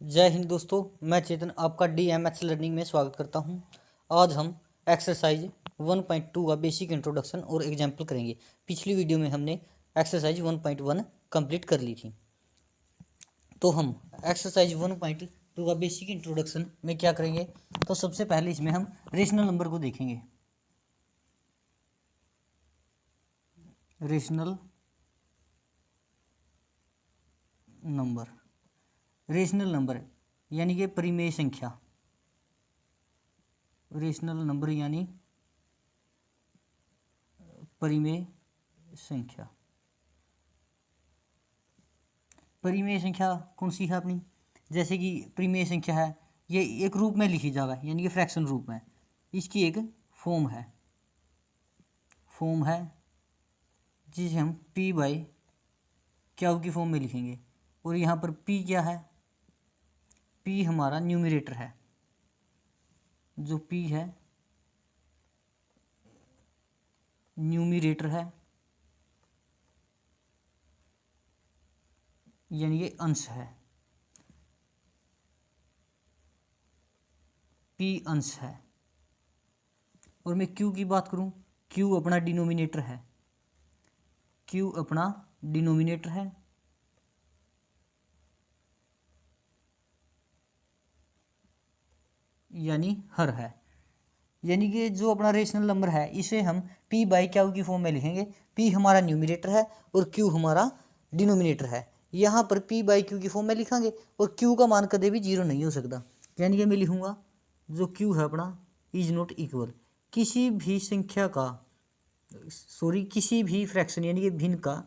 जय हिंद दोस्तों, मैं चेतन आपका DMH लर्निंग में स्वागत करता हूं। आज हम एक्सरसाइज 1.2 का बेसिक इंट्रोडक्शन और एग्जाम्पल करेंगे। पिछली वीडियो में हमने एक्सरसाइज 1.1 कंप्लीट कर ली थी। तो हम एक्सरसाइज 1.2 का बेसिक इंट्रोडक्शन में क्या करेंगे, तो सबसे पहले इसमें हम रेशनल नंबर को देखेंगे। रेशनल नंबर यानी कि परिमेय संख्या। रेशनल नंबर यानी परिमेय संख्या। परिमेय संख्या कौन सी है अपनी? जैसे कि परिमेय संख्या है, ये एक रूप में लिखी जावे यानी कि फ्रैक्शन रूप में। इसकी एक फॉर्म है जिसे हम p बाई क्यू की फॉर्म में लिखेंगे। और यहाँ पर p क्या है? p हमारा न्यूमरेटर है। जो p है न्यूमरेटर है, यानी ये अंश है। p अंश है। और मैं q की बात करूं, q अपना डिनोमिनेटर है। q अपना डिनोमिनेटर है। यानी हर है। यानी कि जो अपना रेशनल नंबर है इसे हम p बाई क्यू की फॉर्म में लिखेंगे। p हमारा न्यूमरेटर है और q हमारा डिनोमिनेटर है। यहाँ पर p बाई क्यू की फॉर्म में लिखेंगे और q का मान कभी भी जीरो नहीं हो सकता। यानी कि मैं लिखूंगा जो q है अपना इज नॉट इक्वल, किसी भी संख्या का किसी भी फ्रैक्शन यानी कि भिन्न का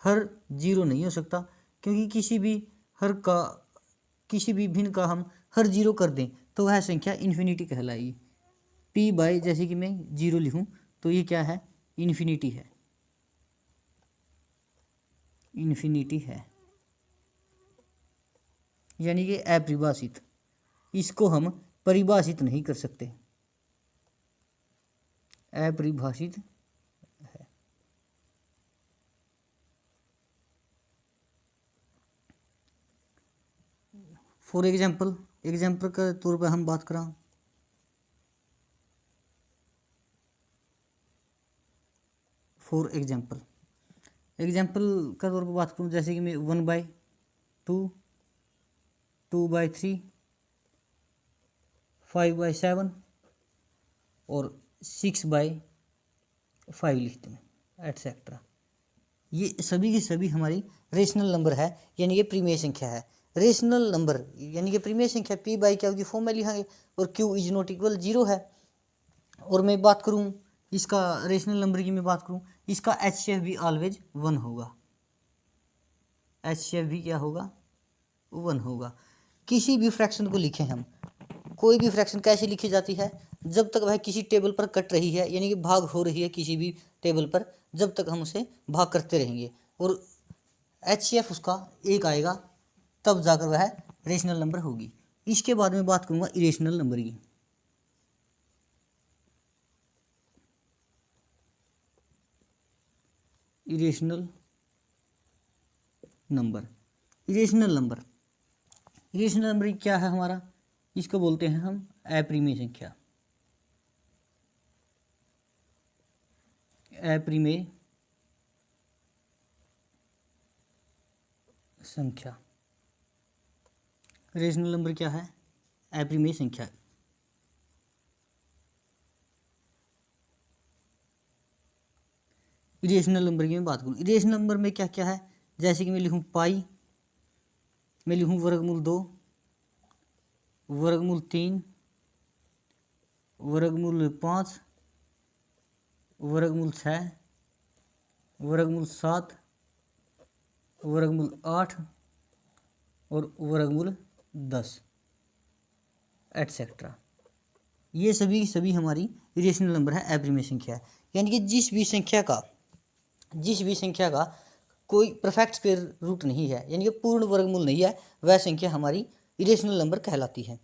हर जीरो नहीं हो सकता। क्योंकि किसी भी भिन्न का हम हर जीरो कर दें तो वह संख्या इन्फिनिटी कहलाएगी। p बाई जैसे कि मैं जीरो लिखूं तो ये क्या है? इन्फिनिटी है। यानी कि अपरिभाषित। इसको हम परिभाषित नहीं कर सकते, अपरिभाषित है। फॉर एग्जाम्पल के तौर पर हम बात करें, फॉर एग्जाम्पल का तौर पर बात करूं, जैसे कि मैं 1/2, 2/3, 5/7 और 6/5 लिखते हैं एटसेट्रा। ये सभी की सभी हमारी रेशनल नंबर है, यानी कि परिमेय संख्या है। रेशनल नंबर यानी कि परिमेय संख्या p बाई क्यू की फॉर्म में लिखेंगे और q is not equal zero है। और मैं बात करूं इसका रेशनल नंबर की, मैं बात करूं इसका HCF भी ऑलवेज 1 होगा। HCF भी क्या होगा? 1 होगा। किसी भी फ्रैक्शन को लिखें हम, कोई भी फ्रैक्शन कैसे लिखी जाती है? जब तक वह किसी टेबल पर कट रही है यानी कि भाग हो रही है किसी भी टेबल पर, जब तक हम उसे भाग करते रहेंगे और HCF उसका 1 आएगा, तब जाकर वह रेशनल नंबर होगी। इसके बाद में बात करूंगा इरेशनल नंबर की। इरेशनल नंबर क्या है हमारा? इसको बोलते हैं हम अपरिमेय संख्या। रेशनल नंबर क्या है? अपरिमेय संख्या। इरेशनल नंबर की मैं बात करूँ, इरेशनल नंबर में क्या क्या है? जैसे कि मैं लिखूँ पाई, मैं लिखूँ वर्गमूल 2, वर्गमूल 3, वर्गमूल 5, वर्गमूल 6, वर्गमूल 7, वर्गमूल 8 और वर्गमूल 10 एटसेट्रा। ये सभी हमारी इरेशनल नंबर है, अपरिमेय संख्या है। यानी कि जिस भी संख्या का कोई परफेक्ट स्क्वायर रूट नहीं है, यानी कि पूर्ण वर्गमूल नहीं है, वह संख्या हमारी इरेशनल नंबर कहलाती है।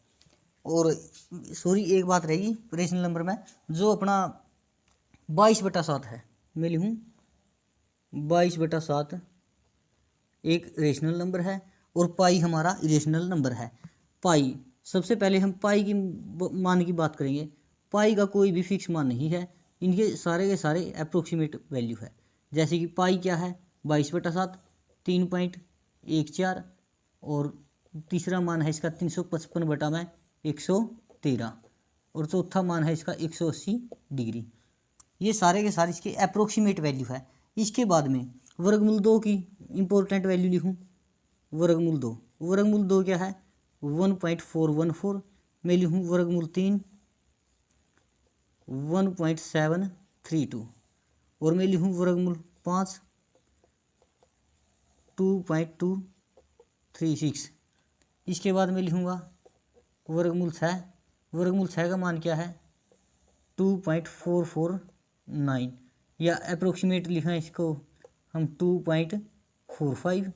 और एक बात रहेगी रेशनल नंबर में, जो अपना 22/7 है, मैं लिखूँ 22/7 एक रेशनल नंबर है। और पाई हमारा इरेशनल नंबर है। पाई, सबसे पहले हम पाई की मान की बात करेंगे। पाई का कोई भी फिक्स मान नहीं है, इनके सारे के सारे अप्रोक्सीमेट वैल्यू है। जैसे कि पाई क्या है, 22/7, 3.14, और तीसरा मान है इसका 355/113, और चौथा मान है इसका 180 डिग्री। ये सारे के सारे इसके अप्रोक्सीमेट वैल्यू है। इसके बाद में वर्गमूल 2 की इंपॉर्टेंट वैल्यू लिखूँ। वर्गमूल 2, वर्गमूल 2 क्या है, 1.414। मैं लिखूँ वर्गमूल 3 1.732, और मैं लिखूँ वर्गमूल 5 2.236। इसके बाद मैं लिखूँगा वर्गमूल 6। वर्गमूल 6 का मान क्या है, 2.449, या अप्रोक्सीमेट लिखा है इसको हम 2.45।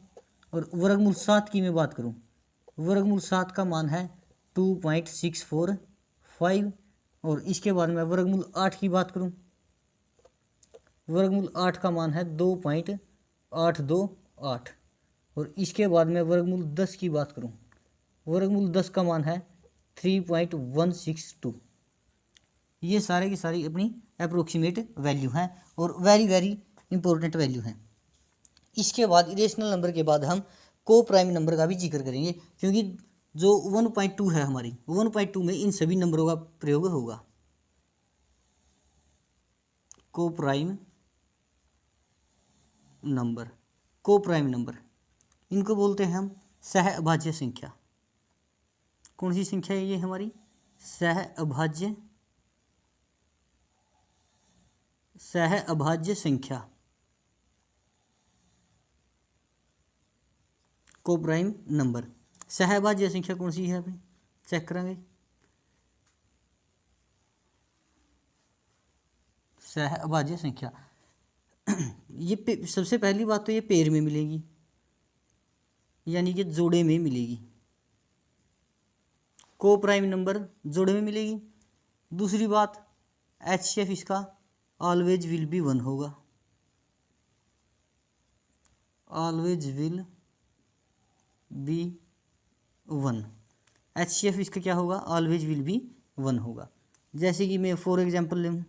और वर्गमूल 7 की मैं बात करूं, वर्गमूल 7 का मान है 2.645। और इसके बाद मैं वर्गमूल 8 की बात करूं, वर्गमूल 8 का मान है 2.828। और इसके बाद मैं वर्गमूल 10 की बात करूं, वर्गमूल 10 का मान है 3.162। ये सारे की सारी अपनी अप्रोक्सीमेट वैल्यू हैं और वेरी वेरी इंपॉर्टेंट वैल्यू हैं। इसके बाद इरेशनल नंबर के बाद हम को प्राइम नंबर का भी जिक्र करेंगे, क्योंकि जो 1.2 है हमारी, 1.2 में इन सभी नंबरों का प्रयोग होगा। को prime number, coprime number, इनको बोलते हैं हम सह अभाज्य संख्या। कौन सी संख्या है ये हमारी, सह अभाज्य, सह अभाज्य संख्या, को प्राइम नंबर। सह अभाज्य संख्या कौन सी है, अभी चेक करेंगे। सह अभाज्य संख्या ये सबसे पहली बात तो ये पेयर में मिलेगी, यानी कि जोड़े में मिलेगी। को प्राइम नंबर जोड़े में मिलेगी। दूसरी बात, HCF इसका ऑलवेज विल बी 1 होगा, ऑलवेज विल बी 1। HCF इसका क्या होगा, ऑलवेज विल बी 1 होगा। जैसे कि मैं फॉर एग्जांपल लूँ,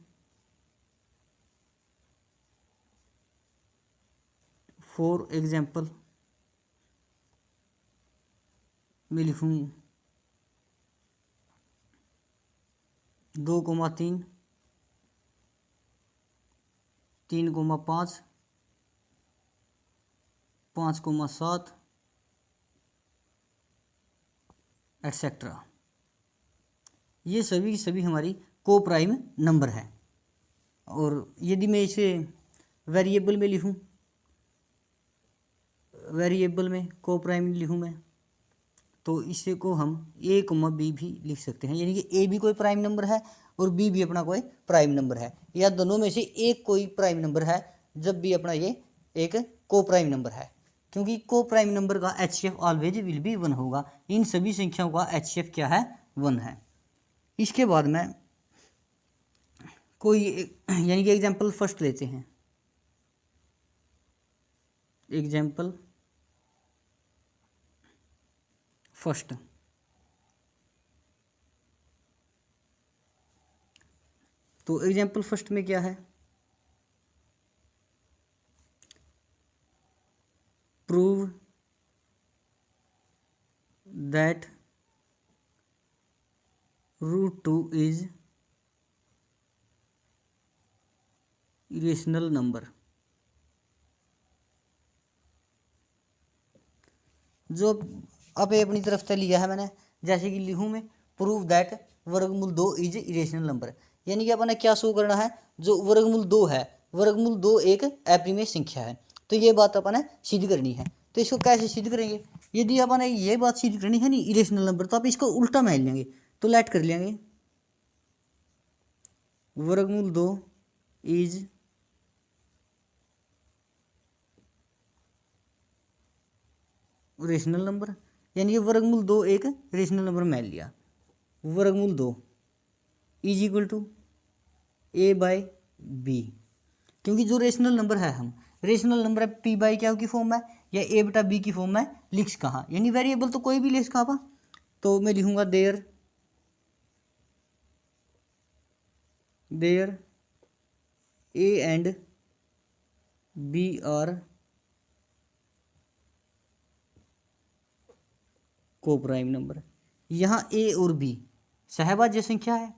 फॉर एग्जांपल मैं लिखूँ 2,3, 3,5, 5,7 एटसेट्रा। ये सभी सभी हमारी को प्राइम नंबर है। और यदि मैं इसे वेरिएबल में लिखूं, वेरिएबल में को प्राइम लिखूं मैं, तो इसे को हम a, b भी लिख सकते हैं, यानी कि a भी कोई प्राइम नंबर है और b भी अपना कोई प्राइम नंबर है, या दोनों में से एक कोई प्राइम नंबर है जब भी अपना ये एक को प्राइम नंबर है। क्योंकि को प्राइम नंबर का HCF ऑलवेज विल बी 1 होगा। इन सभी संख्याओं का HCF क्या है, 1 है। इसके बाद में कोई यानी कि एग्जाम्पल फर्स्ट लेते हैं, एग्जाम्पल फर्स्ट। तो एग्जाम्पल फर्स्ट में क्या है, prove that √2 is irrational number. जो अब अपनी तरफ से लिया है मैंने, जैसे कि लिखूँ मैं प्रूव दैट वर्गमूल 2 इज इरेशनल नंबर, यानी कि अपने क्या शो करना है, जो वर्गमूल 2 है, वर्गमूल 2 एक अपरिमेय संख्या है, तो ये बात अपने सिद्ध करनी है। तो इसको कैसे सिद्ध करेंगे, यदि अपने ये बात सिद्ध करनी है नहीं इरेशनल नंबर, तो आप इसको उल्टा मान लेंगे, तो लेट कर लेंगे वर्गमूल 2 इज रेशनल नंबर, यानी कि वर्गमूल 2 एक रेशनल नंबर मान लिया। वर्गमूल 2 इज इक्वल टू a/b, क्योंकि जो रेशनल नंबर है हम रेशनल नंबर है पी बाई क्यू की फॉर्म में या ए बटा बी की फॉर्म में लिख कहाँ, यानी वेरिएबल तो कोई भी लिख कहाँ पा, तो मैं लिखूंगा there A and b are coprime number. यहाँ ए और बी सहभाज्य संख्या है,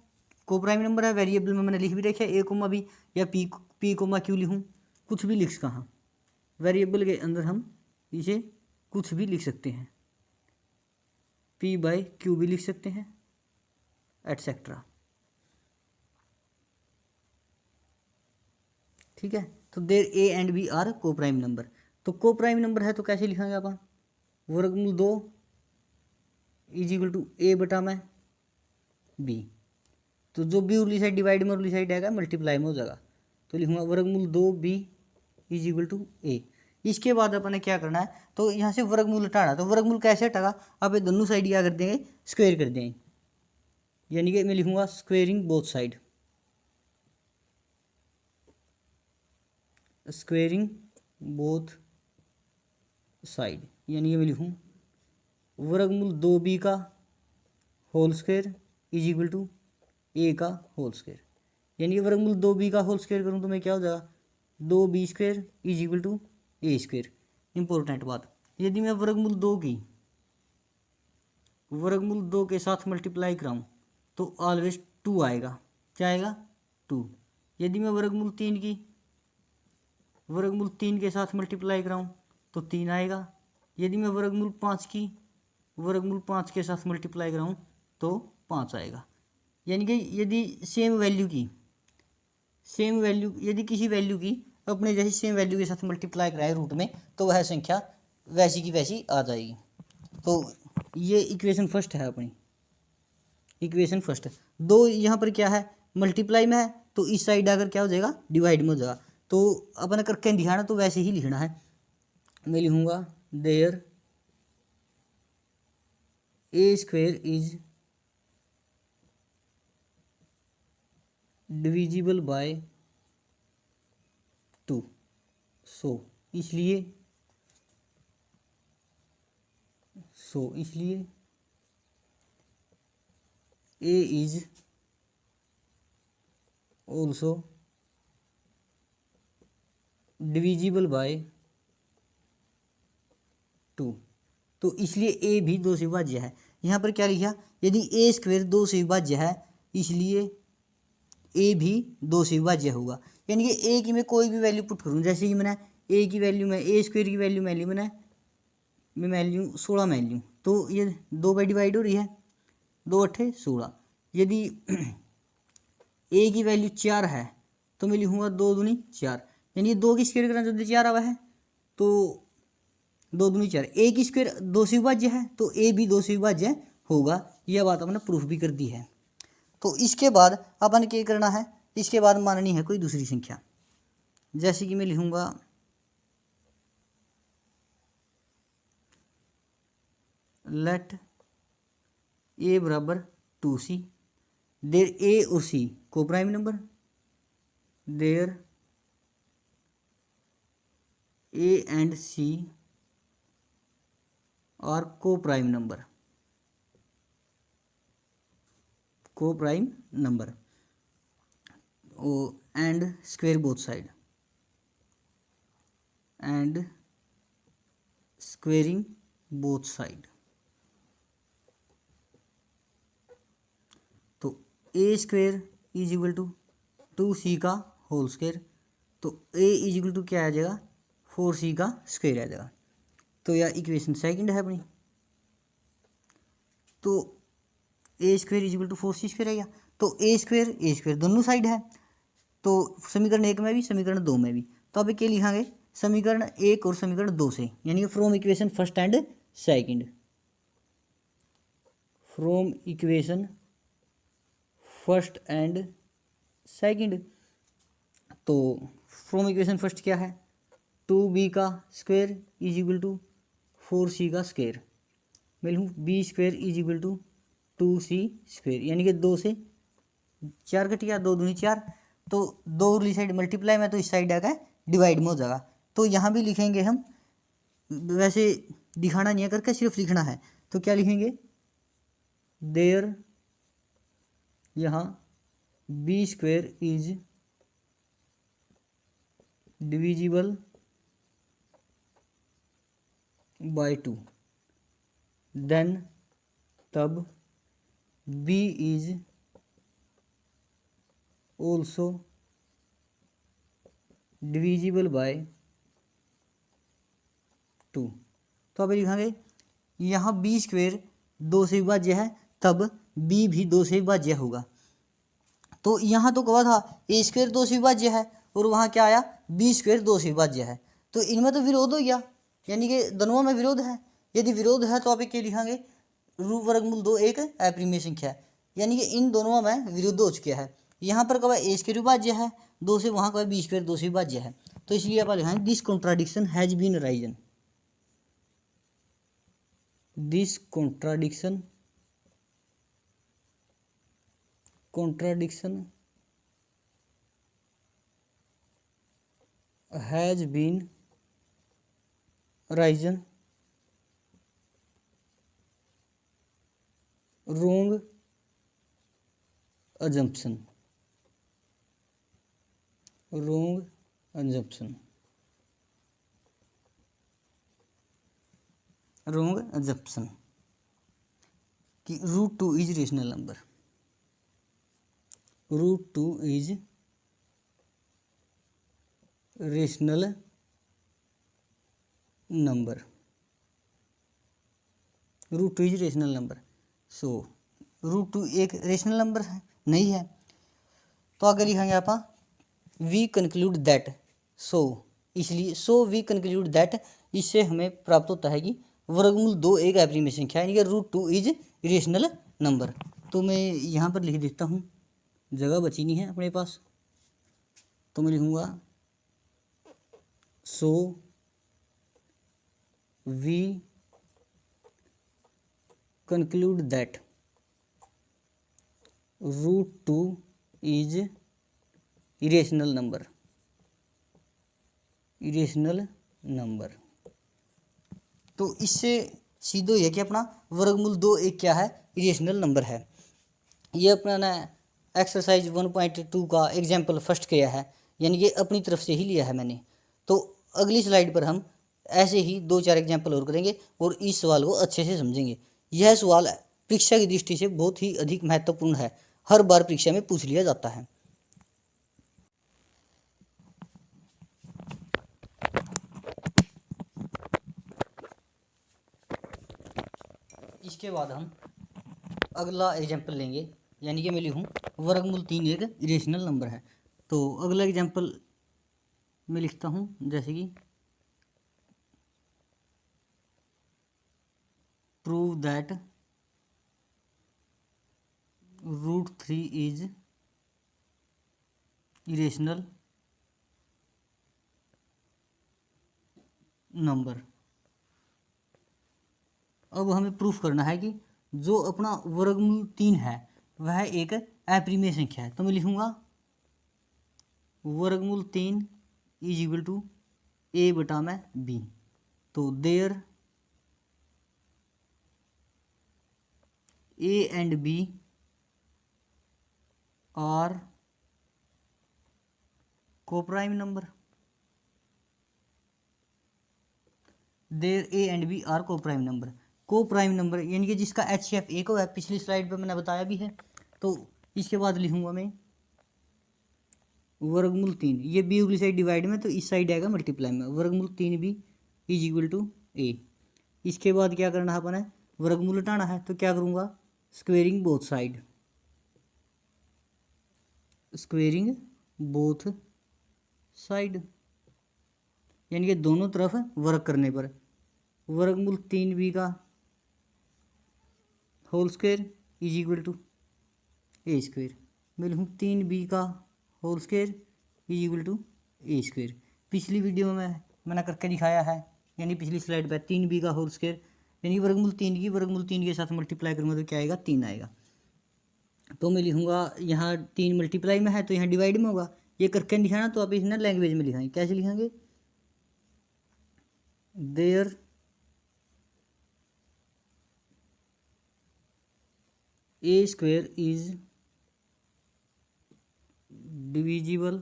को प्राइम नंबर है, वेरिएबल में मैंने लिख भी रखा है ए कोमा बी या पी कोमा क्यू लिखूँ, कुछ भी लिख कहाँ, वेरिएबल के अंदर हम इसे कुछ भी लिख सकते हैं, पी बाई क्यू भी लिख सकते हैं एटसेट्रा। ठीक है, तो there A and b are coprime number. तो को प्राइम नंबर है तो कैसे लिखेंगे आप, वर्गमूल 2 इज इक्वल टू ए बटा में बी, तो जो बी उरली साइड डिवाइड में उरली साइड आएगा मल्टीप्लाई में हो जाएगा, तो लिखूंगा वर्गमूल 2 बी इज इक्वल टू ए। इसके बाद अपन ने क्या करना है, तो यहाँ से वर्गमूल हटाना, तो वर्गमूल कैसे हटागा, आप ये दोनों साइड क्या कर देंगे, स्क्वायर कर देंगे, यानी कि मैं लिखूंगा squaring both side, squaring both side, यानी कि मैं लिखूँ वर्गमूल 2b का whole square is equal to a का होल स्क्वायर, यानी कि वर्गमूल 2b का होल स्क्वायर करूँ तो मैं क्या हो जाएगा 2b square is equal to a square. Important बात, यदि मैं वर्गमूल 2 के साथ मल्टीप्लाई कराऊँ तो ऑलवेज 2 आएगा, क्या आएगा 2। यदि मैं वर्गमूल 3 के साथ मल्टीप्लाई कराऊँ तो 3 आएगा। यदि मैं वर्गमूल 5 के साथ मल्टीप्लाई कराऊँ तो 5 आएगा। यानी कि यदि यदि किसी वैल्यू की अपने जैसी सेम वैल्यू के साथ मल्टीप्लाई कराए रूट में तो वह संख्या वैसी की वैसी आ जाएगी। तो ये इक्वेशन फर्स्ट है अपनी, इक्वेशन फर्स्ट। 2 यहाँ पर क्या है मल्टीप्लाई में है, तो इस साइड आकर क्या हो जाएगा डिवाइड में हो जाएगा, तो अपन करके दिखाना तो वैसे ही लिखना है। मैं लिखूंगा there a square is divisible by 2, so इसलिए a is also divisible by 2, तो इसलिए ए भी 2 से विभाज्य है। यहाँ पर क्या लिखा, यदि ए स्क्वायर 2 से विभाज्य है इसलिए ए भी 2 से विभाज्य होगा। यानी कि ए की मैं कोई भी वैल्यू पुट करूँ, जैसे कि मैंने ए की वैल्यू में ए स्क्वायर की वैल्यू मैं ली, मैं ली 16 मैं ली, तो ये 2 बाई डिवाइड हो रही है, 2 8 16। यदि ए की वैल्यू 4 है तो मैं लिखूँगा 2 दूनी 4, यानी 2 की स्क्वायर करना जो 4 आवा है तो 2 दूनी 4। ए की स्क्वायर 2 से विभाज्य है तो ए भी 2 से विभाज्य होगा, यह बात हमने प्रूफ भी कर दी है। तो इसके बाद अपन क्या करना है, इसके बाद माननी है कोई दूसरी संख्या, जैसे कि मैं लिखूंगा लेट ए बराबर 2c, देयर ए और C coprime number, there A and C are coprime number, coprime number and square both side, and squaring both side. तो ए square is equal to 2c का whole square, तो ए is equal to क्या आ जाएगा 4c का square आ जाएगा। तो यह equation second है अपनी। तो ए square is equal to 4c square आएगा, तो ए स्क्वायर दोनों साइड है, तो समीकरण 1 में भी समीकरण 2 में भी। तो अब क्या लिखांगे समीकरण 1 और समीकरण 2 से, यानी from equation first and second, from equation first and second. तो फ्रॉम इक्वेशन फर्स्ट क्या है 2b का square is equal to 4c का स्क्वायर, मैं लिखूँ b square is equal to 2c square, यानी कि 2 से 4 कट गया, 2 दूनी 4, तो 2 उरली साइड मल्टीप्लाई में तो इस साइड आएगा डिवाइड में हो जाएगा, तो यहाँ भी लिखेंगे हम, वैसे दिखाना नहीं है करके, सिर्फ लिखना है। तो क्या लिखेंगे, देयर यहाँ b square is divisible by 2, then तब b is also divisible by 2। तो अभी लिखेंगे यहाँ बी स्क्वायर 2 से विभाज्य है, तब b भी 2 से विभाज्य होगा। तो यहाँ तो कहा था ए स्क्वायर 2 से विभाज्य है, और वहाँ क्या आया, बी स्क्वायर 2 से विभाज्य है। तो इनमें तो विरोध हो गया, यानी कि दोनों में विरोध है। यदि विरोध है तो आप क्या लिखेंगे, रूट वर्गमूल 2 एक अप्रिमेय संख्या है, यानी कि इन दोनों में विरुद्ध हो चुका है। यहाँ पर कब ए स्क्वायर विभाज्य है 2 से, वहाँ कब बी स्क्वायर 2 से विभाज्य है। तो इसलिए आप लिखेंगे this contradiction has been arisen, this contradiction has been arisen, wrong assumption, कि root 2 is rational number, root 2 is rational number, root 2 is rational number. So root 2 एक रेशनल नंबर है नहीं है। तो आगे लिखेंगे आप वी कंक्लूड दैट, सो इसलिए सो वी कंक्लूड दैट, इससे हमें प्राप्त होता है कि वर्गमूल 2 एक अप्रिमेय संख्या है, यानी कि रूट 2 इज रेशनल नंबर। तो मैं यहाँ पर लिख देता हूँ, जगह बची नहीं है अपने पास, तो मैं लिखूँगा so we conclude that root 2 is irrational number, तो इससे सीधो यह कि अपना वर्गमूल 2 एक क्या है, इरेशनल नंबर है। ये अपना ना एक्सरसाइज 1.2 का एग्जाम्पल फर्स्ट किया है, यानी कि अपनी तरफ से ही लिया है मैंने। तो अगली स्लाइड पर हम ऐसे ही 2-4 एग्जाम्पल और करेंगे और इस सवाल को अच्छे से समझेंगे। यह सवाल परीक्षा की दृष्टि से बहुत ही अधिक महत्वपूर्ण है, हर बार परीक्षा में पूछ लिया जाता है। इसके बाद हम अगला एग्जाम्पल लेंगे, यानी कि मैं लिखूँ वर्गमूल 3 एक इरेशनल नंबर है। तो अगला एग्जाम्पल मैं लिखता हूँ, जैसे कि prove that root 3 is irrational number. अब हमें प्रूफ करना है कि जो अपना वर्गमूल 3 है वह एक अप्रिमेय संख्या है। तो मैं लिखूँगा वर्गमूल 3 इज इक्वल टू ए बटा में बी। तो there A and b are coprime number, there A and b are coprime number. Coprime number यानी कि जिसका HCF एक हो है, पिछली स्लाइड पे मैंने बताया भी है। तो इसके बाद लिखूंगा मैं वर्गमूल 3, ये बी उगली साइड डिवाइड में, तो इस साइड आएगा मल्टीप्लाई में, वर्गमूल 3b इज इक्वल टू ए। इसके बाद क्या करना है अपन है, वर्गमूल हटाना है। तो क्या करूँगा, squaring both side, squaring both side यानी कि दोनों तरफ वर्ग करने पर वर्गमूल 3b का whole square is equal to a square. मैं लिखूँ 3b का whole square is equal to a square. पिछली वीडियो में मैंने करके दिखाया है, यानी पिछली स्लाइड पर 3b का होल स्क्वायर यानी वर्गमूल 3 की वर्गमूल 3 के साथ मल्टीप्लाई करूँगा तो क्या आएगा, 3 आएगा। तो मैं लिखूँगा यहाँ 3 मल्टीप्लाई में है तो यहाँ डिवाइड में होगा, ये करके दिखाना। तो आप इसने लैंग्वेज में लिखाएंगे, कैसे लिखेंगे, there a square is divisible,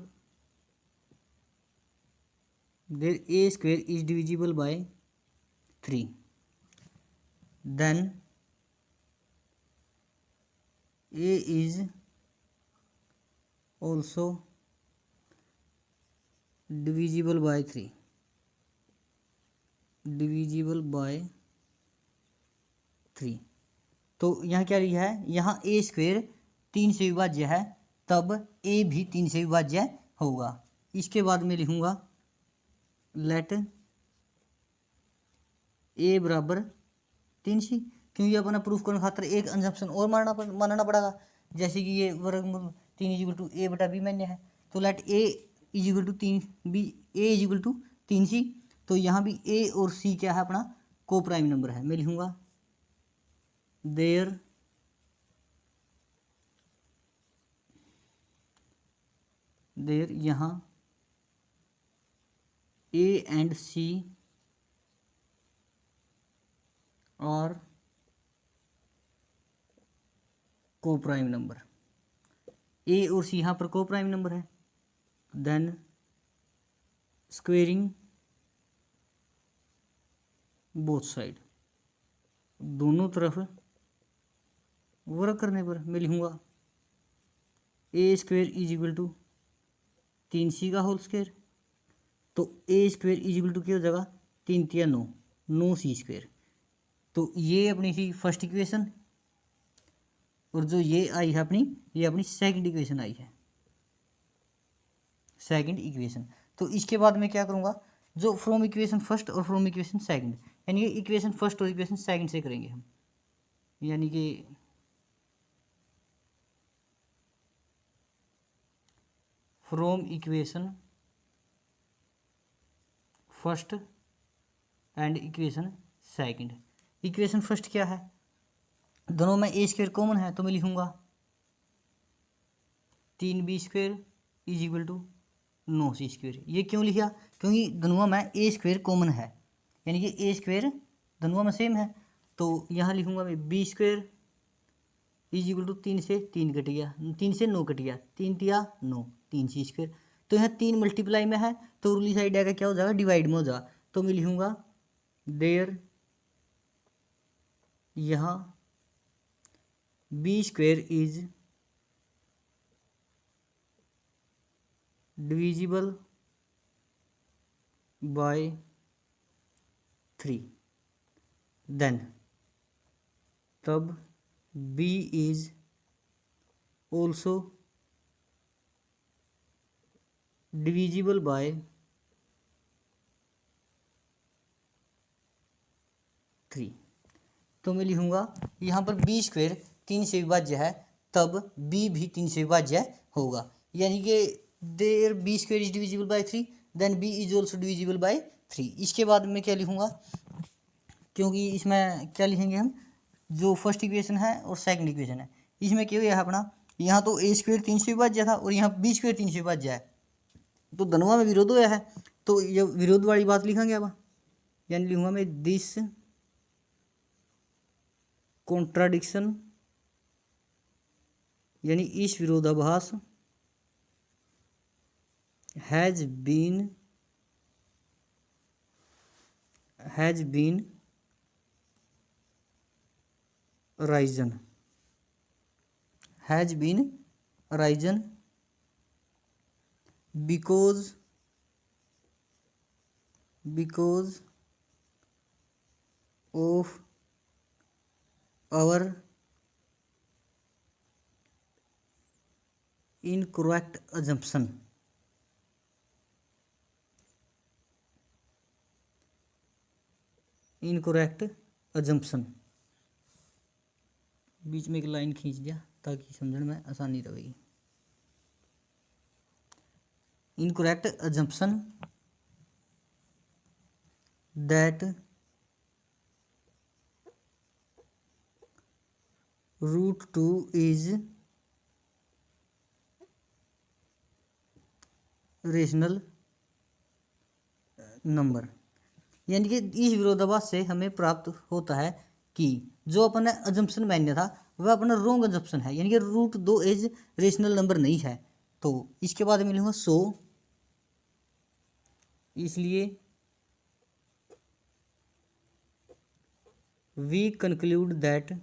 their a square is divisible by 3, then a is also divisible by 3, divisible by 3। तो यहाँ क्या लिखा है, यहाँ ए स्क्वायर 3 से विभाज्य है, तब ए भी 3 से विभाज्य होगा। इसके बाद मैं लिखूंगा लेट ए बराबर 3c, क्योंकि अपना प्रूफ करने खातर एक अंजम्पशन और मानना पड़ेगा, जैसे कि ये वर्गमूल 3 इजिकल टू ए बटा बी मान्य है, तो let a equal to 3 b, a equal to 3c। तो यहाँ भी ए और सी क्या है, अपना को प्राइम नंबर है। मैं लिखूंगा देयर यहाँ ए एंड सी और को प्राइम नंबर, ए और सी यहाँ पर को प्राइम नंबर है, देन स्क्वेयरिंग बोथ साइड, दोनों तरफ वर्क करने पर मैं लिखूंगा a square is equal to 3c का होल स्क्वेयर, तो a square is equal to क्या हो जाएगा, 3 तिया 9, 9c स्क्वेयर। तो ये अपनी थी फर्स्ट इक्वेशन, और जो ये आई है अपनी, ये अपनी सेकंड इक्वेशन आई है, सेकंड इक्वेशन। तो इसके बाद मैं क्या करूँगा, जो फ्रॉम इक्वेशन फर्स्ट और फ्रॉम इक्वेशन सेकंड, यानी कि इक्वेशन फर्स्ट और इक्वेशन सेकंड से करेंगे हम, यानी कि from equation first and equation second. Equation first क्या है, दोनों में ए स्क्वायर कॉमन है, तो मैं लिखूंगा 3b square is equal to 9c square. ये क्यों लिखा, क्योंकि दोनों में ए स्क्वायर कॉमन है, यानी कि ए स्क्वायर दोनों में सेम है। तो यहाँ लिखूंगा मैं b square is equal to 3 से 3 कट गया, 3 से 9 कट गया, 3 तिया 9, 3c स्क्वायर। तो यहाँ 3 मल्टीप्लाई में है, तो उरली साइड आएगा क्या हो जाएगा, डिवाइड में हो जाएगा। तो मैं लिखूंगा देयर यहाँ b square is divisible by 3, then तब b is also divisible by 3। तो मैं लिखूंगा यहाँ पर b स्क्वायर 3 से विभाज्य है, तब b भी 3 से विभाज्य होगा, यानी कि there b square is divisible by 3, then b is also divisible by 3। इसके बाद मैं क्या लिखूंगा, क्योंकि इसमें क्या लिखेंगे हम, जो फर्स्ट इक्वेशन है और सेकंड इक्वेशन है, इसमें क्या हुआ है अपना, यहाँ तो ए स्क्वायर 3 से विभाज्य था और यहाँ b स्क्वायर 3 से विभाज्य है, तो दोनों में विरोध हुआ है, तो ये विरोध वाली बात लिखेंगे अब, यानी लिखूंगा मैं दिस कॉन्ट्राडिक्शन, यानी इस विरोधाभास has been risen because of our incorrect assumption, बीच में एक लाइन खींच दिया ताकि समझने में आसानी रहेगी। Incorrect assumption that root 2 is rational number, यानी कि इस विरोधाभास से हमें प्राप्त होता है कि जो अपना अजम्पशन मान्य था वह अपना रोंग अजम्पशन है, यानी कि रूट 2 एज रेशनल नंबर नहीं है। तो इसके बाद मिलूंगा 100, इसलिए वी कंक्लूड दैट,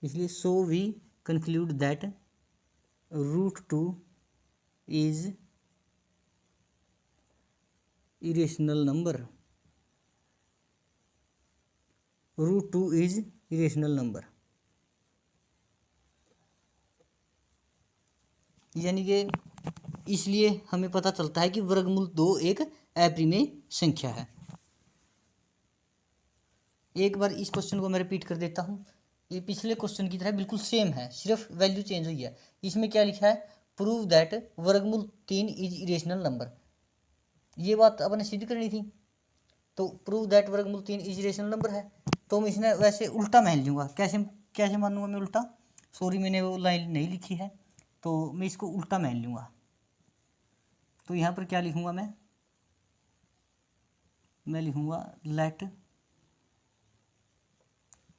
इसलिए so we conclude that root 2 is irrational number, root 2 is irrational number. यानी कि इसलिए हमें पता चलता है कि वर्गमूल 2 एक अप्रिमेय संख्या है। एक बार इस क्वेश्चन को मैं रिपीट कर देता हूँ। ये पिछले क्वेश्चन की तरह बिल्कुल सेम है, सिर्फ वैल्यू चेंज हुई है। इसमें क्या लिखा है, प्रूव दैट वर्गमूल 3 इज इरेशनल नंबर। ये बात अपने सिद्ध करनी थी, तो प्रूव दैट वर्गमूल 3 इज इरेशनल नंबर है। तो मैं इसने वैसे उल्टा मान लूँगा। कैसे कैसे मानूंगा मैं उल्टा, सॉरी मैंने वो लाइन नहीं लिखी है, तो मैं इसको उल्टा मान लूँगा। तो यहाँ पर क्या लिखूँगा मैं लिखूँगा लेट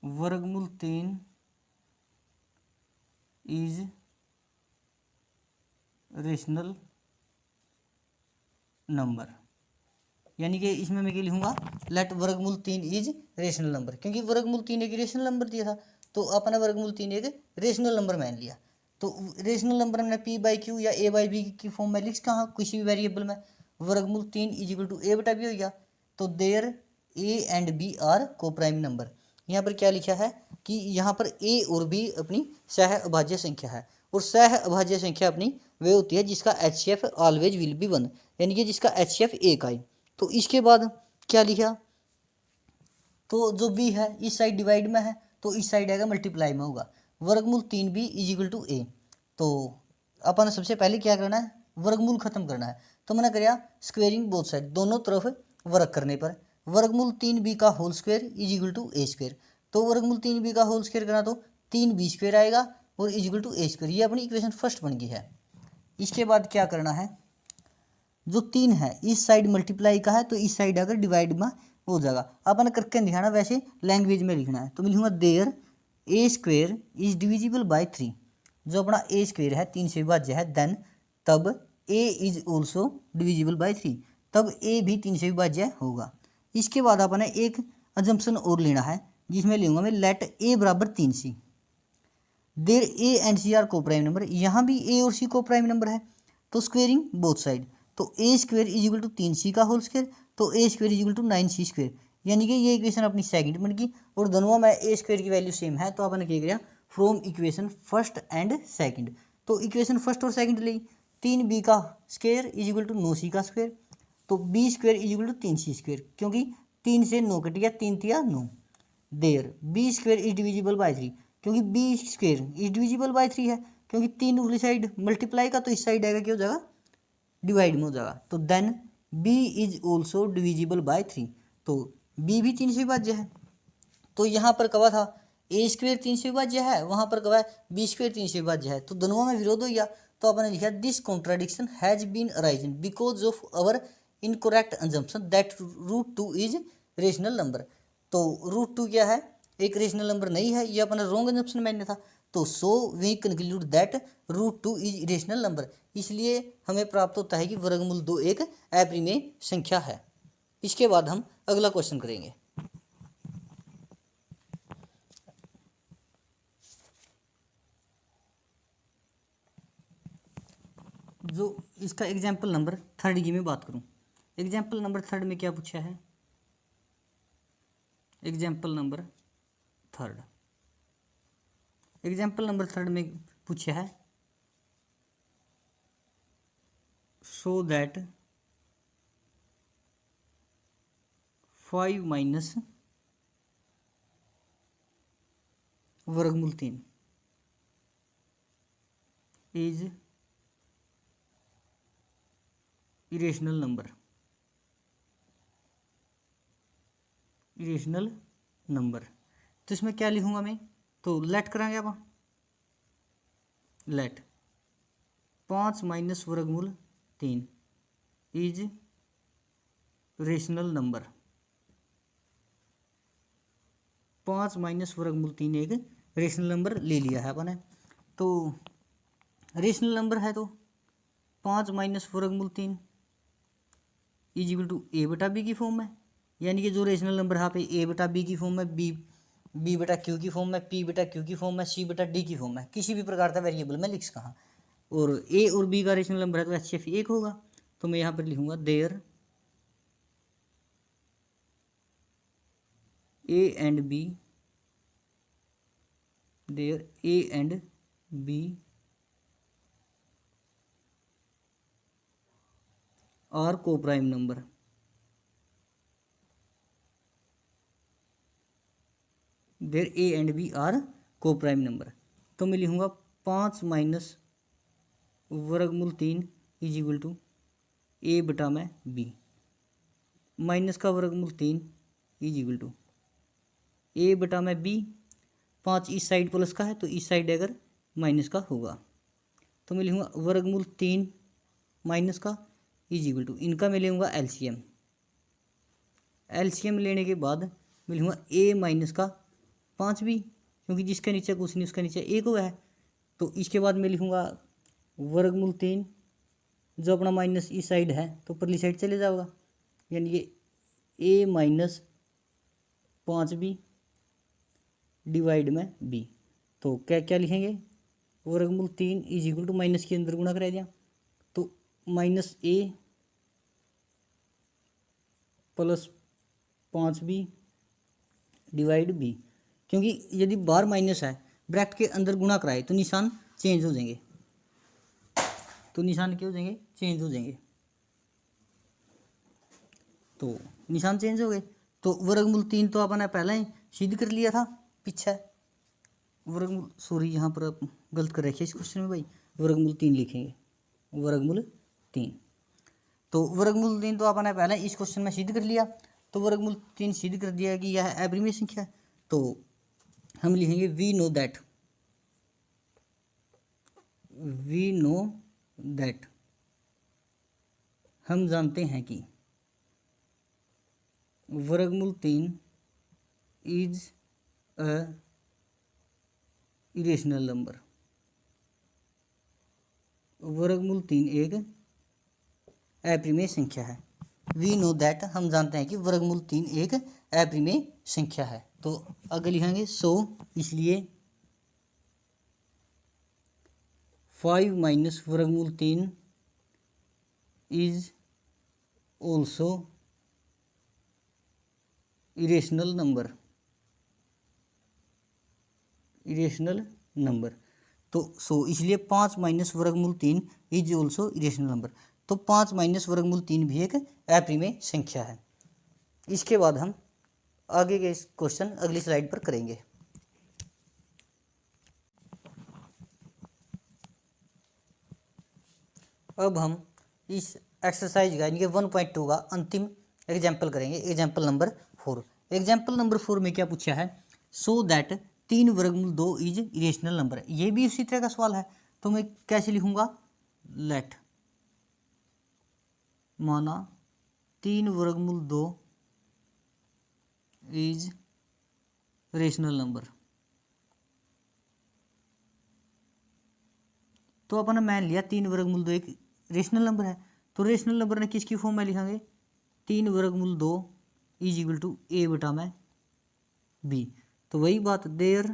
वर्गमूल 3 इज रेशनल नंबर। यानी कि इसमें मैं क्या लिखूँगा, लेट वर्गमूल 3 इज रेशनल नंबर, क्योंकि वर्गमूल 3 एक रेशनल नंबर दिया था, तो अपना वर्गमूल 3 एक रेशनल नंबर मान लिया। तो रेशनल नंबर हमने पी बाई क्यू या ए बाई बी की फॉर्म में लिख कहाँ, किसी भी वेरिएबल में वर्गमूल 3 इज इक्वल टू ए बटा बी हो गया। तो there A and b are coprime number. यहाँ पर क्या लिखा है कि यहाँ पर ए और बी अपनी सह अभाज्य संख्या है, और सह अभाज्य संख्या अपनी वे होती है जिसका HCF ऑलवेज विल बी 1, यानी कि जिसका HCF 1 आए। तो इसके बाद क्या लिखा, तो जो बी है इस साइड डिवाइड में है, तो इस साइड आएगा मल्टीप्लाई में होगा। वर्गमूल 3 बी इज इक्वल टू ए। तो अपन सबसे पहले क्या करना है, वर्गमूल खत्म करना है। तो मैंने कराया स्क्वेयरिंग बोथ साइड, दोनों तरफ वर्ग करने पर वर्गमूल 3 बी का whole square is equal to a square. तो वर्गमूल 3 बी का होल स्क्वायर करना तो 3 बी स्क्वायर आएगा और is equal to a square. ये अपनी इक्वेशन फर्स्ट बन गई है। इसके बाद क्या करना है, जो 3 है इस साइड मल्टीप्लाई का है, तो इस साइड अगर डिवाइड में हो जाएगा। अपन करके दिखाना, वैसे लैंग्वेज में लिखना है। तो मैं लिखूंगा there a square is divisible by 3। जो अपना ए स्क्वेयर है 3 से विभाज्य है, देन तब ए इज ऑल्सो डिविजिबल बाय 3, तब ए भी 3 से विभाज्य होगा। इसके बाद अपन एक अजम्पशन और लेना है, जिसमें लूँगा मैं लेट ए बराबर 3c। There a and C are coprime number, यहाँ भी ए और सी को प्राइम नंबर है, तो स्क्वेयरिंग बोथ साइड। तो a square is equal to 3c का होल स्क्वेयर, तो a square is equal to 9c square. यानी कि ये इक्वेशन अपनी सेकंड बन गई, और दोनों में ए स्क्वेयर की वैल्यू सेम है। तो अपन क्या किया, from equation first and second. तो इक्वेशन फर्स्ट और सेकंड ली, 3b का square is equal to 9c का स्क्वेयर, तो b square is equal to 3c square, क्योंकि 3 से 9 कट गया, 3 तिया 9। There b square is divisible by 3, क्योंकि b square is divisible by 3 है, क्योंकि 3 उगली साइड मल्टीप्लाई का, तो इस साइड आएगा क्या हो जाएगा, डिवाइड में हो जाएगा। तो then b is also divisible by 3, तो बी भी 3 से विभाज्य है। तो यहाँ पर कहा था ए स्क्वेयर 3 से विभाज्य है, वहाँ पर कहा बी स्क्वेयर 3 से विभाज्य है, तो दोनों में विरोध हो गया। तो आपने लिखा this contradiction has been arisen because of our incorrect assumption that root 2 is rational number. तो रूट 2 क्या है, एक रेशनल नंबर नहीं है, ये अपना रॉन्ग अजम्पशन मैंने था। तो so we conclude that root 2 is rational number. इसलिए हमें प्राप्त होता है कि वर्गमूल 2 एक अप्रिमेय संख्या है। इसके बाद हम अगला क्वेश्चन करेंगे। जो इसका एग्जाम्पल नंबर 3 की मैं बात करूं, एग्जाम्पल नंबर 3 में क्या पूछा है, एग्जाम्पल नंबर 3, एग्जाम्पल नंबर 3 में पूछा है सो दैट 5 माइनस वर्गमूल 3 is irrational number, irrational number. तो इसमें क्या लिखूंगा मैं, तो लेट करांगे आप, लेट 5 माइनस वर्गमूल 3 इज रेशनल नंबर। 5 माइनस वर्गमूल 3 एक रेशनल नंबर ले लिया है अपन ने। तो रेशनल नंबर है तो 5 माइनस वर्गमूल 3 इज इक्वल टू ए बटा बी की फॉर्म में, यानी कि जो रेशनल नंबर यहाँ पे ए बटा बी की फॉर्म में, बी बटा क्यू की फॉर्म में, पी बटा क्यू की फॉर्म में, सी बटा डी की फॉर्म में, किसी भी प्रकार का वेरिएबल में लिख सका। और ए और बी का रेशनल नंबर है तो एच एफ एक होगा। तो मैं यहाँ पर लिखूंगा there A and b, there A and b are coprime number. There A and b are coprime number. तो मैं लिखूंगा 5 माइनस वर्गमूल 3 इज इक्वल टू ए बटा में बी, माइनस का वर्गमूल 3 इज इक्वल टू ए बटा में बी। 5 इस साइड प्लस का है तो इस साइड अगर माइनस का होगा तो मैं लिखूंगा वर्गमूल 3 माइनस का इज इक्वल टू, इनका मैं लूँगा एलसीएम। एलसीएम लेने के बाद मैं लूँगा ए माइनस का 5 भी, क्योंकि जिसके नीचे कुछ नहीं उसका नीचे एक हुआ है। तो इसके बाद मैं लिखूँगा वर्गमूल 3, जो अपना माइनस इस साइड है तो ऊपरली साइड चले जाएगा, यानी कि ए माइनस 5 बी डिवाइड में बी। तो क्या क्या लिखेंगे, वर्गमूल 3 इज इक्वल टू माइनस के अंदर गुणा करा दिया तो माइनस ए प्लस 5 बी डिवाइड बी, क्योंकि यदि बाहर माइनस है ब्रैकेट के अंदर गुणा कराए तो निशान चेंज हो जाएंगे, तो निशान क्या हो जाएंगे, चेंज हो जाएंगे। तो निशान चेंज हो गए। तो वर्गमूल 3 तो अपन ने पहले ही सिद्ध कर लिया था पीछे। वर्गमूल सॉरी यहाँ पर गलत कर रखिए इस क्वेश्चन में भाई, वर्गमूल 3 लिखेंगे, वर्गमूल 3। तो वर्गमूल 3 तो अपन ने पहले इस क्वेश्चन में सिद्ध कर लिया। तो वर्गमूल 3 सिद्ध कर दिया कि यह अप्रिमेय संख्या है। तो हम लिखेंगे वी नो दैट, हम जानते हैं कि वर्गमूल 3 इज अ इरेशनल नंबर। वर्गमूल 3 एक अप्रिमेय संख्या है। वी नो दैट, हम जानते हैं कि वर्गमूल 3 एक अप्रिमेय संख्या है। तो आगे लिखेंगे सो, इसलिए 5 माइनस वर्गमूल 3 इज ऑल्सो इरेशनल नंबर। तो सो इसलिए 5 माइनस वर्गमूल 3 इज ऑल्सो इरेशनल नंबर। तो 5 माइनस वर्गमूल 3 भी एक अप्रिमेय संख्या है। इसके बाद हम आगे के क्वेश्चन अगली स्लाइड पर करेंगे। अब हम इस एक्सरसाइज का यानी कि 1.2 का अंतिम एग्जाम्पल करेंगे, एग्जाम्पल नंबर 4। एग्जाम्पल नंबर 4 में क्या पूछा है, सो दैट 3 वर्गमूल 2 इज इरेशनल नंबर। ये भी उसी तरह का सवाल है। तो मैं कैसे लिखूंगा, लेट माना 3 वर्गमूल 2 इज रेशनल नंबर। तो अपन ने मान लिया 3 वर्गमूल 2 एक रेशनल नंबर है। तो रेशनल नंबर ने किसकी फॉर्म में लिखेंगे, 3 वर्गमूल 2 इज इक्वल टू ए बटा में बी। तो वही बात, there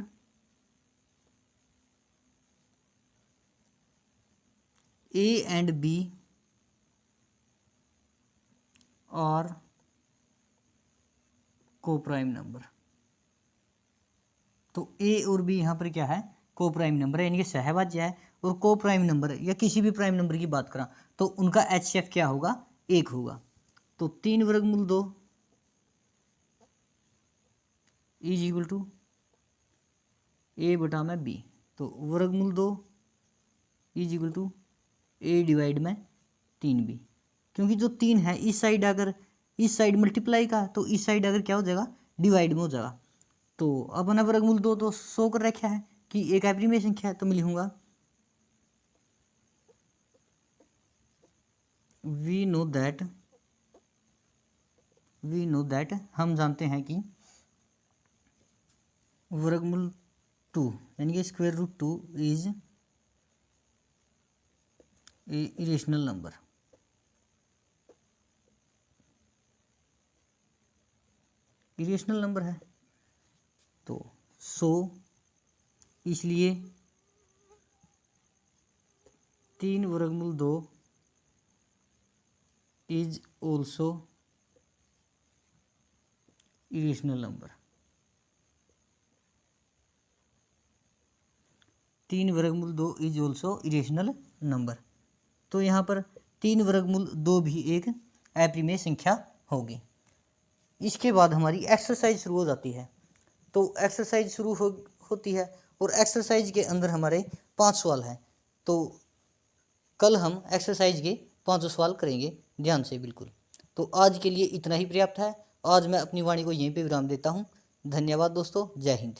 A and b are coprime number. तो ए और बी यहाँ पर क्या है, को प्राइम नंबर है, यानी कि सहभाज्य है। और को प्राइम नंबर या किसी भी प्राइम नंबर की बात करा तो उनका एचसीएफ क्या होगा, 1 होगा। तो 3 वर्गमूल 2 इज इक्वल टू ए बटा में बी। तो वर्गमूल 2 is equal to a divide में 3 बी, क्योंकि जो 3 है इस साइड अगर इस साइड मल्टीप्लाई का तो इस साइड अगर क्या हो जाएगा, डिवाइड में हो जाएगा। तो अपना वर्गमूल 2 तो शो कर रखा है कि एक अप्रिमेय संख्या है। तो मैं लिखूंगा we know that we know that, हम जानते हैं कि वर्गमूल 2 यानी कि square root 2 is a irrational number. Irrational number है तो इसलिए 3 वर्गमूल 2 इज ऑल्सो इरेशनल नंबर। 3 वर्गमूल 2 इज ऑल्सो इरेशनल नंबर। तो यहाँ पर 3 वर्गमूल 2 भी एक अपरिमेय संख्या होगी। इसके बाद हमारी एक्सरसाइज शुरू हो जाती है। तो एक्सरसाइज शुरू होती है और एक्सरसाइज के अंदर हमारे 5 सवाल हैं। तो कल हम एक्सरसाइज के 5 सवाल करेंगे ध्यान से बिल्कुल। तो आज के लिए इतना ही पर्याप्त है। आज मैं अपनी वाणी को यहीं पे विराम देता हूँ। धन्यवाद दोस्तों, जय हिंद।